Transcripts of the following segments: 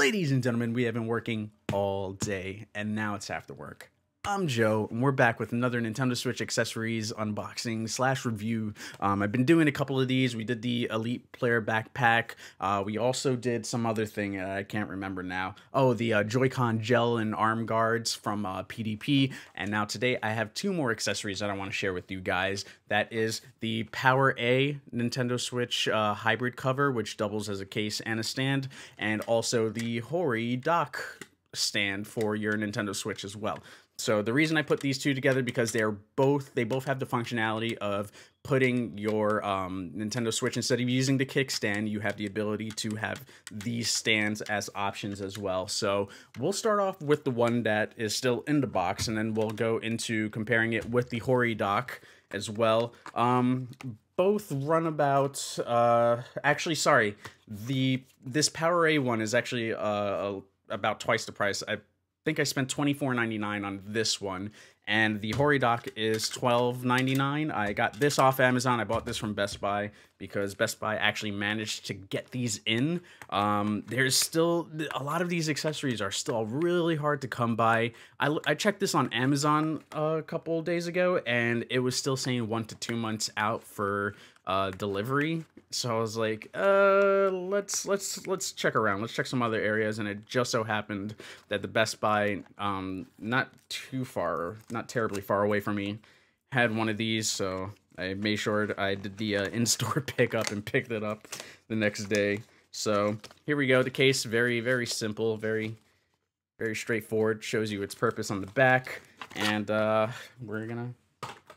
Ladies and gentlemen, we have been working all day, and now it's after work. I'm Joe, and we're back with another Nintendo Switch accessories unboxing / review. I've been doing a couple of these. We did the Elite Player Backpack. We also did some other thing I can't remember now. Oh, the Joy-Con gel and arm guards from PDP. And now today I have two more accessories that I want to share with you guys. That is the Power A Nintendo Switch hybrid cover, which doubles as a case and a stand, and also the Hori dock stand for your Nintendo Switch as well. So the reason I put these two together because they both have the functionality of putting your Nintendo Switch, instead of using the kickstand, you have the ability to have these stands as options as well. So we'll start off with the one that is still in the box, and then we'll go into comparing it with the Hori dock as well. Both run about actually, sorry, this Power A one is actually about twice the price. I think I spent $24.99 on this one, and the Hori dock is $12.99. I got this off Amazon. I bought this from Best Buy because Best Buy actually managed to get these in. There's still a lot of these accessories are still really hard to come by. I checked this on Amazon a couple of days ago, and it was still saying 1 to 2 months out for delivery. So I was like, let's check around. Let's check some other areas, and it just so happened that the Best Buy, not terribly far away from me, had one of these. So I made sure I did the in-store pickup and picked it up the next day. So here we go. The case, very, very simple, very, very straightforward. Shows you its purpose on the back, and we're gonna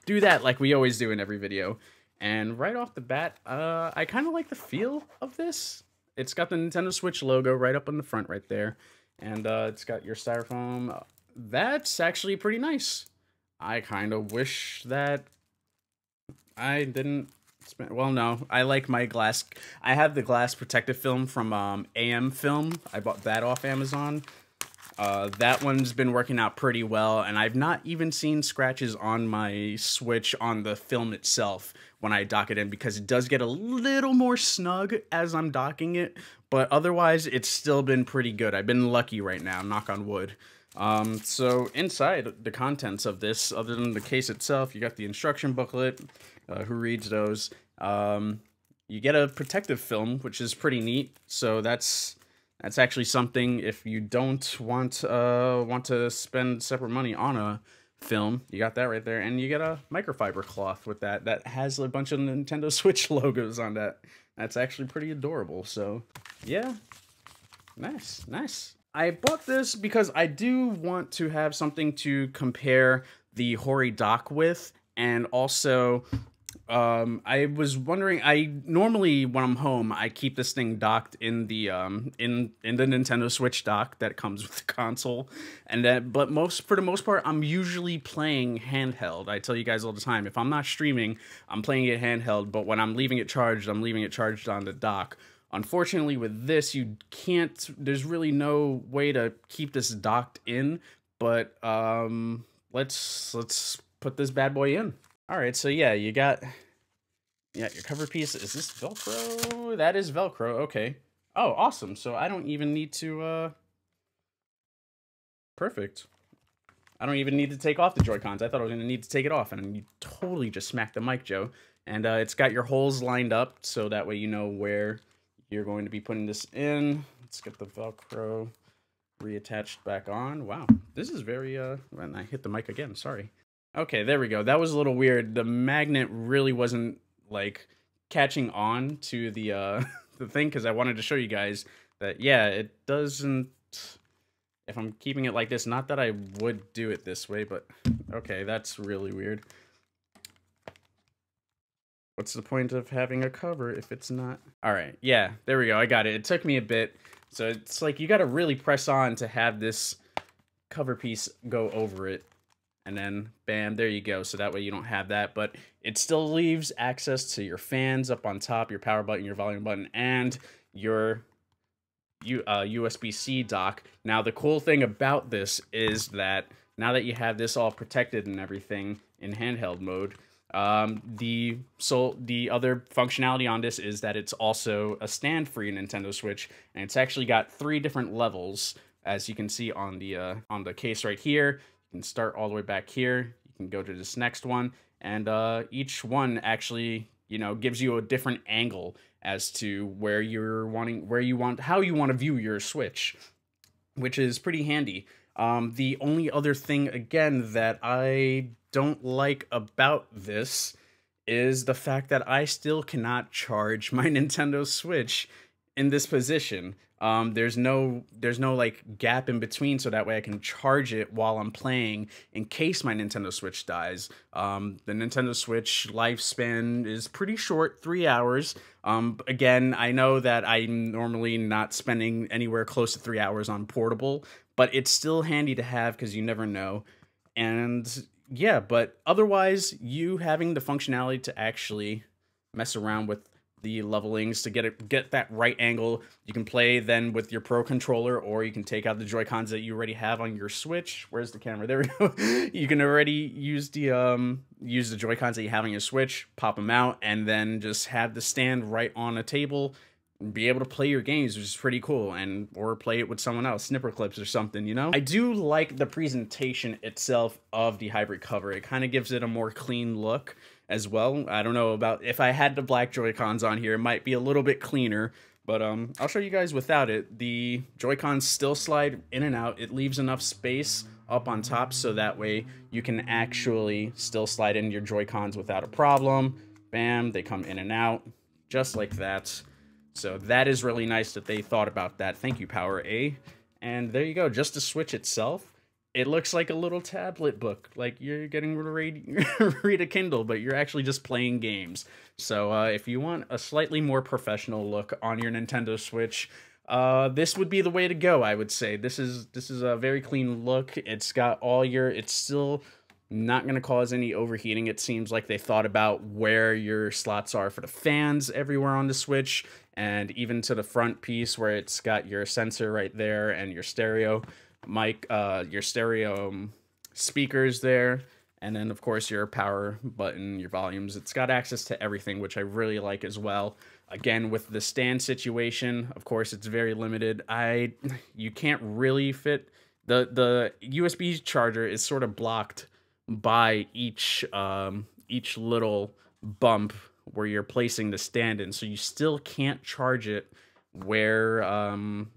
do that like we always do in every video. And right off the bat, I kind of like the feel of this. It's got the Nintendo Switch logo right up on the front right there. And it's got your styrofoam. That's actually pretty nice. I kind of wish that I didn't spend... Well, no. I like my glass... I have the glass protective film from AM Film. I bought that off Amazon. That one's been working out pretty well, and I've not even seen scratches on my Switch on the film itself when I dock it in, because it does get a little more snug as I'm docking it, but otherwise it's still been pretty good. I've been lucky right now, knock on wood. So inside the contents of this, other than the case itself, you got the instruction booklet. Who reads those? You get a protective film, which is pretty neat. So that's actually something, if you don't want to spend separate money on a film, you got that right there. And you get a microfiber cloth with that has a bunch of Nintendo Switch logos on that. That's actually pretty adorable. So yeah, nice. I bought this because I do want to have something to compare the Hori dock with, and also I was wondering, I normally, when I'm home, I keep this thing docked in the in the Nintendo Switch dock that comes with the console, and but for the most part, I'm usually playing handheld. I tell you guys all the time, if I'm not streaming, I'm playing it handheld, but when I'm leaving it charged, I'm leaving it charged on the dock. Unfortunately, with this, you can't, there's really no way to keep this docked in, but let's put this bad boy in. All right, so yeah, you got your cover piece. Is this Velcro? That is Velcro. Okay. Oh, awesome. So I don't even need to perfect. I don't even need to take off the Joy-Cons. I thought I was going to need to take it off, and you totally just smacked the mic, Joe. And it's got your holes lined up, so that way you know where you're going to be putting this in. Let's get the Velcro reattached back on. Wow, this is very and I hit the mic again, sorry. Okay, there we go. That was a little weird. The magnet really wasn't like catching on to the the thing, because I wanted to show you guys that, yeah, it doesn't, if I'm keeping it like this, not that I would do it this way, but okay, that's really weird. What's the point of having a cover if it's not? All right, yeah, there we go. I got it. It took me a bit. So it's like you got to really press on to have this cover piece go over it. And then, bam, there you go. So that way you don't have that. But it still leaves access to your fans up on top, your power button, your volume button, and your USB-C dock. Now, the cool thing about this is that now that you have this all protected and everything in handheld mode, The other functionality on this is that it's also a stand for your Nintendo Switch, and it's actually got 3 different levels, as you can see on the case right here. You can start all the way back here. You can go to this next one, and each one actually, you know, gives you a different angle as to how you want to view your Switch, which is pretty handy. The only other thing, again, that I don't like about this is the fact that I still cannot charge my Nintendo Switch in this position. There's no like gap in between, so that way I can charge it while I'm playing in case my Nintendo Switch dies. The Nintendo Switch lifespan is pretty short, 3 hours. Again, I know that I'm normally not spending anywhere close to 3 hours on portable, but it's still handy to have because you never know. And yeah, but otherwise, you having the functionality to actually mess around with the levelings to get that right angle. You can play then with your Pro controller, or you can take out the Joy-Cons that you already have on your Switch. Where's the camera? There we go. You can already use the Joy-Cons that you have on your Switch, pop them out, and then just have the stand right on a table and be able to play your games, which is pretty cool, and or play it with someone else, snipper clips or something, you know? I do like the presentation itself of the hybrid cover. It kind of gives it a more clean look as well. I don't know about if I had the black Joy-Cons on here, it might be a little bit cleaner, but I'll show you guys without it. The Joy-Cons still slide in and out. It leaves enough space up on top so that way you can actually still slide in your Joy-Cons without a problem. Bam, they come in and out just like that. So that is really nice that they thought about that. Thank you, Power A. And there you go, just the Switch itself. It looks like a little tablet book, like you're getting to read a Kindle, but you're actually just playing games. So if you want a slightly more professional look on your Nintendo Switch, this would be the way to go, I would say. This is a very clean look. It's got it's still not going to cause any overheating. It seems like they thought about where your slots are for the fans everywhere on the Switch, and even to the front piece where it's got your sensor right there and your stereo mic, your stereo speakers there, and then of course your power button, your volumes. It's got access to everything, which I really like as well. Again, with the stand situation, of course, it's very limited. You can't really fit the USB charger is sort of blocked by each little bump where you're placing the stand in, so you still can't charge it wherever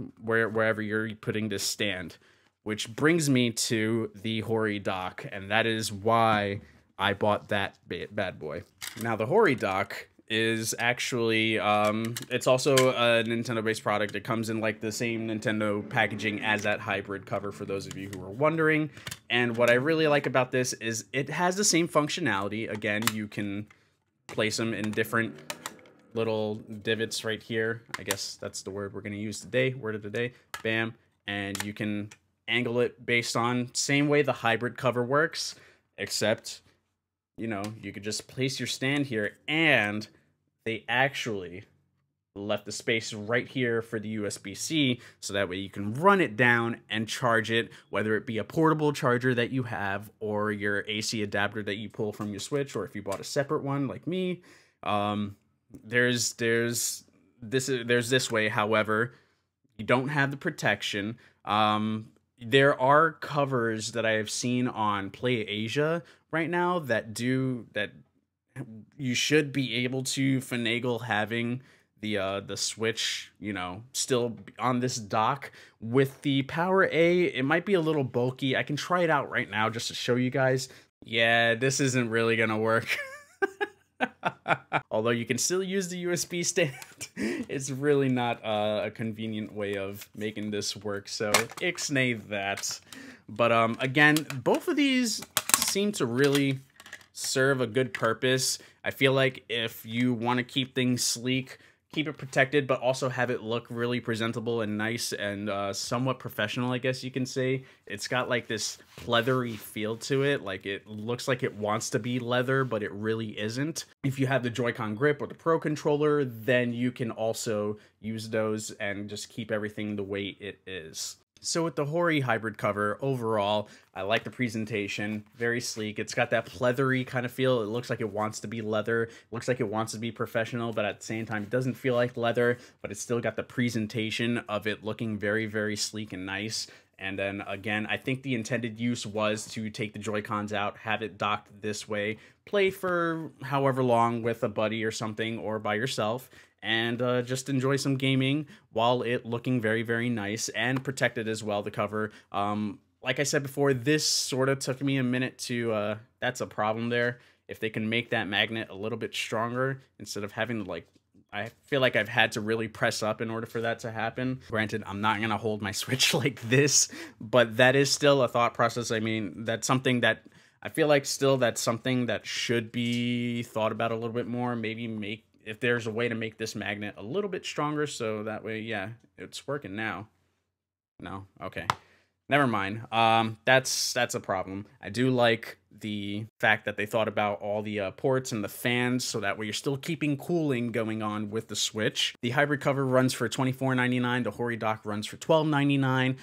you're putting this stand. Which brings me to the Hori dock, and that is why I bought that bad boy. Now, the Hori dock is actually, it's also a Nintendo-based product. It comes in like the same Nintendo packaging as that hybrid cover, for those of you who are wondering. And what I really like about this is it has the same functionality. Again, you can place them in different little divots right here. I guess that's the word we're going to use today, word of the day. Bam. And you can angle it based on same way the hybrid cover works, except, you know, you could just place your stand here, and they actually left the space right here for the USB-C, so that way you can run it down and charge it, whether it be a portable charger that you have or your AC adapter that you pull from your Switch, or if you bought a separate one like me. There's this way. However, you don't have the protection. There are covers that I have seen on Play Asia right now that you should be able to finagle having the Switch, you know, still on this dock. With the Power A, it might be a little bulky. I can try it out right now just to show you guys. Yeah, this isn't really gonna work. Although you can still use the USB stand, it's really not a convenient way of making this work, so ixnay that. But again, both of these seem to really serve a good purpose. I feel like if you want to keep things sleek, keep it protected, but also have it look really presentable and nice and somewhat professional, I guess you can say. It's got like this leathery feel to it. Like it looks like it wants to be leather, but it really isn't. If you have the Joy-Con grip or the Pro controller, then you can also use those and just keep everything the way it is. So with the Hori hybrid cover, overall, I like the presentation. Very sleek. It's got that pleathery kind of feel. It looks like it wants to be leather. It looks like it wants to be professional, but at the same time, it doesn't feel like leather, but it's still got the presentation of it looking very, very sleek and nice. And then again, I think the intended use was to take the Joy-Cons out, have it docked this way, play for however long with a buddy or something, or by yourself, and just enjoy some gaming while it looking very, very nice and protected as well, the cover. Like I said before, this sort of took me a minute to, that's a problem there. If they can make that magnet a little bit stronger instead of having to, like, I feel like I've had to really press up in order for that to happen. Granted, I'm not going to hold my Switch like this, but that is still a thought process. I mean, that's something that I feel like still that's something that should be thought about a little bit more. Maybe make, if there's a way to make this magnet a little bit stronger so that way, yeah, it's working now. No? Okay. Never mind. That's a problem. I do like the fact that they thought about all the ports and the fans, so that way you're still keeping cooling going on with the Switch. The hybrid cover runs for $24.99. The Hori dock runs for $12.99.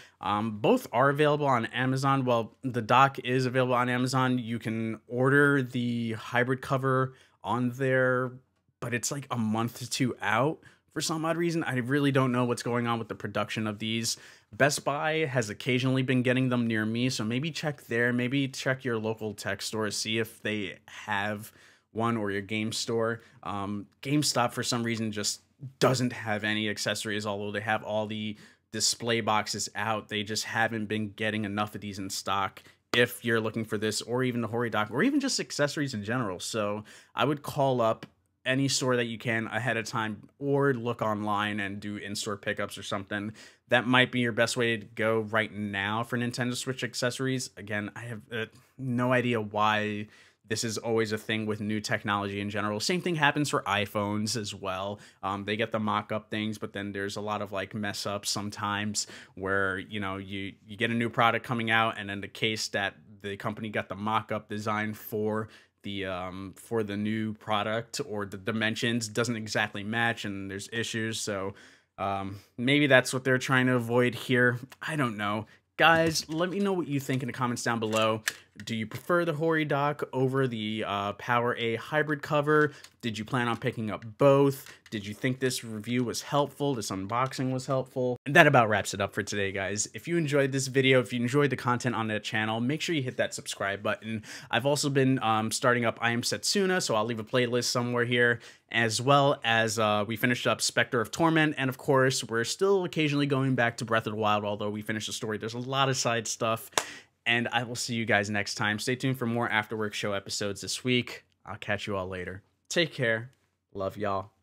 Both are available on Amazon. Well, the dock is available on Amazon. You can order the hybrid cover on there, but it's like a month or two out. For some odd reason, I really don't know what's going on with the production of these. Best Buy has occasionally been getting them near me, so maybe check there. Maybe check your local tech store, see if they have one, or your game store. GameStop, for some reason, just doesn't have any accessories, although they have all the display boxes out. They just haven't been getting enough of these in stock if you're looking for this, or even the Hori dock, or even just accessories in general. So I would call up any store that you can ahead of time, or look online and do in-store pickups or something. That might be your best way to go right now for Nintendo Switch accessories. Again, I have no idea why this is always a thing with new technology in general. Same thing happens for iPhones as well. They get the mock-up things, but then there's a lot of like mess ups sometimes where, you know, you get a new product coming out, and in the case that the company got the mock-up design for the new product, or the dimensions doesn't exactly match, and there's issues. So maybe that's what they're trying to avoid here. I don't know. Guys, let me know what you think in the comments down below. Do you prefer the Hori dock over the Power A hybrid cover? Did you plan on picking up both? Did you think this review was helpful? This unboxing was helpful? And that about wraps it up for today, guys. If you enjoyed this video, if you enjoyed the content on the channel, make sure you hit that subscribe button. I've also been starting up I Am Setsuna, so I'll leave a playlist somewhere here, as well as we finished up Spectre of Torment, and of course, we're still occasionally going back to Breath of the Wild, although we finished the story. There's a lot of side stuff. And I will see you guys next time. Stay tuned for more Afterwork show episodes this week. I'll catch you all later. Take care. Love y'all.